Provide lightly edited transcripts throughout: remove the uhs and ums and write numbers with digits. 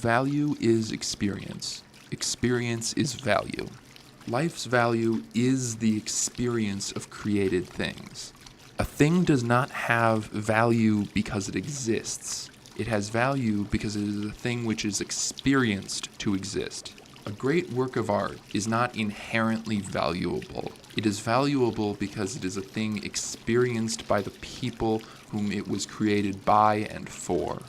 Value is experience. Experience is value. Life's value is the experience of created things. A thing does not have value because it exists. It has value because it is a thing which is experienced to exist. A great work of art is not inherently valuable. It is valuable because it is a thing experienced by the people whom it was created by and for.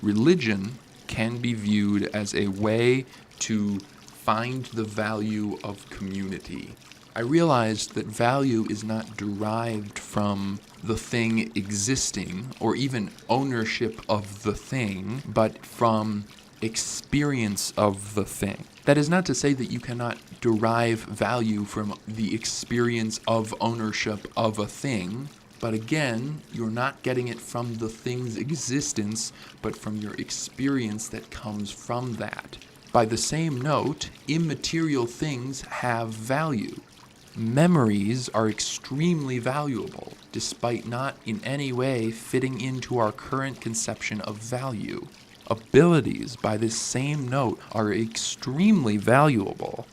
Religion can be viewed as a way to find the value of community. I realized that value is not derived from the thing existing or even ownership of the thing, but from experience of the thing. That is not to say that you cannot derive value from the experience of ownership of a thing, but again, you're not getting it from the thing's existence, but from your experience that comes from that. By the same note, immaterial things have value. Memories are extremely valuable, despite not in any way fitting into our current conception of value. Abilities, by this same note, are extremely valuable.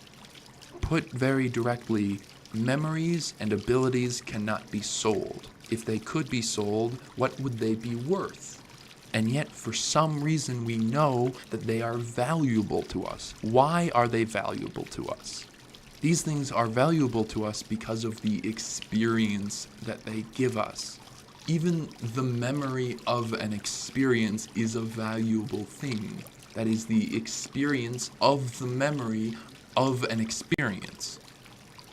Put very directly, memories and abilities cannot be sold. If they could be sold, what would they be worth? And yet, for some reason, we know that they are valuable to us. Why are they valuable to us? These things are valuable to us because of the experience that they give us. Even the memory of an experience is a valuable thing. That is the experience of the memory of an experience.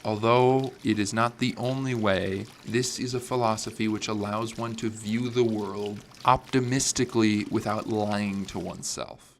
Although it is not the only way, this is a philosophy which allows one to view the world optimistically without lying to oneself.